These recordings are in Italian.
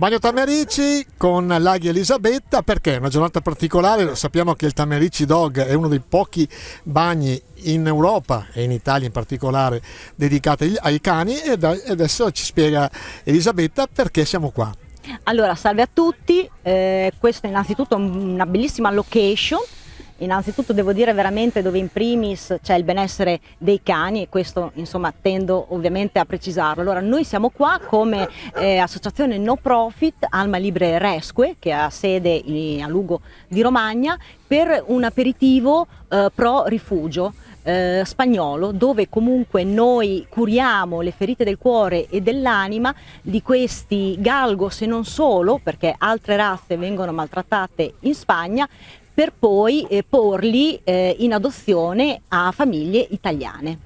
Bagno Tamerici con Laghi Elisabetta, perché è una giornata particolare. Sappiamo che il Tamerici Dog è uno dei pochi bagni in Europa e in Italia in particolare dedicati ai cani, e adesso ci spiega Elisabetta perché siamo qua. Allora, salve a tutti, questa è innanzitutto una bellissima location. Innanzitutto devo dire veramente dove in primis c'è il benessere dei cani, e questo insomma tendo ovviamente a precisarlo. Allora, noi siamo qua come associazione no profit Alma Libre Rescue, che ha sede a Lugo di Romagna, per un aperitivo pro rifugio spagnolo, dove comunque noi curiamo le ferite del cuore e dell'anima di questi galgos, e non solo, perché altre razze vengono maltrattate in Spagna, per poi porli in adozione a famiglie italiane.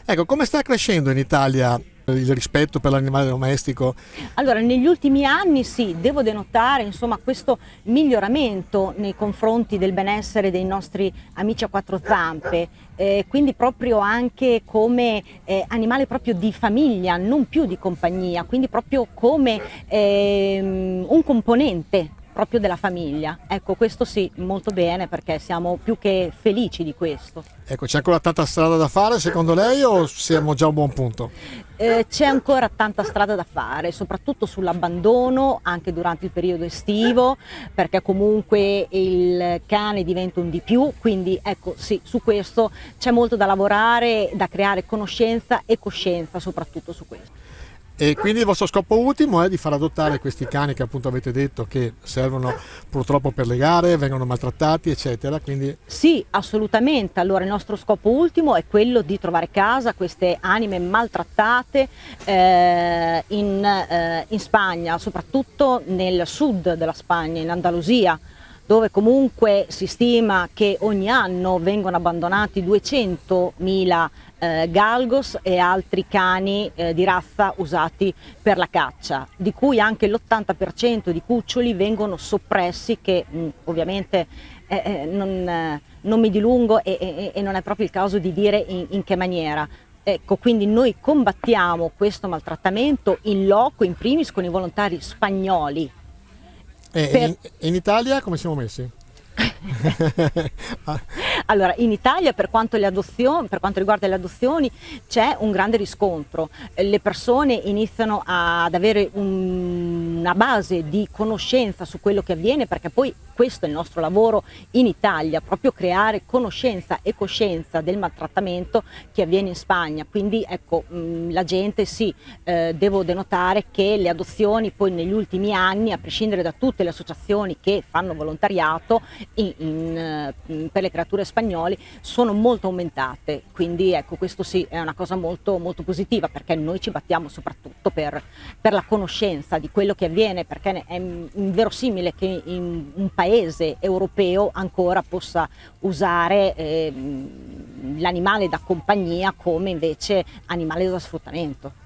Ecco, come sta crescendo in Italia il rispetto per l'animale domestico? Allora, negli ultimi anni sì, devo denotare insomma questo miglioramento nei confronti del benessere dei nostri amici a quattro zampe, quindi proprio anche come animale proprio di famiglia, non più di compagnia, quindi proprio come un componente proprio della famiglia. Ecco, questo sì, molto bene, perché siamo più che felici di questo. Ecco, c'è ancora tanta strada da fare secondo lei, o siamo già a un buon punto? C'è ancora tanta strada da fare, soprattutto sull'abbandono anche durante il periodo estivo, perché comunque il cane diventa un di più, quindi ecco sì, su questo c'è molto da lavorare, da creare conoscenza e coscienza soprattutto su questo. E quindi il vostro scopo ultimo è di far adottare questi cani che appunto avete detto che servono purtroppo per le gare, vengono maltrattati eccetera, quindi... Sì, assolutamente. Allora il nostro scopo ultimo è quello di trovare casa a queste anime maltrattate in Spagna, soprattutto nel sud della Spagna, in Andalusia, dove comunque si stima che ogni anno vengono abbandonati 200.000 galgos e altri cani di razza usati per la caccia, di cui anche l'80% di cuccioli vengono soppressi, che ovviamente non mi dilungo e non è proprio il caso di dire in che maniera. Ecco, quindi noi combattiamo questo maltrattamento in loco, in primis con i volontari spagnoli. In Italia come siamo messi? Allora, in Italia per quanto riguarda le adozioni c'è un grande riscontro, le persone iniziano ad avere una base di conoscenza su quello che avviene, perché poi questo è il nostro lavoro in Italia, proprio creare conoscenza e coscienza del maltrattamento che avviene in Spagna. Quindi ecco, la gente sì, devo denotare che le adozioni poi negli ultimi anni, a prescindere da tutte le associazioni che fanno volontariato per le creature spagnole, sono molto aumentate, quindi ecco, questo sì è una cosa molto, molto positiva, perché noi ci battiamo soprattutto per la conoscenza di quello che avviene, perché è inverosimile che in un paese europeo ancora possa usare l'animale da compagnia come invece animale da sfruttamento.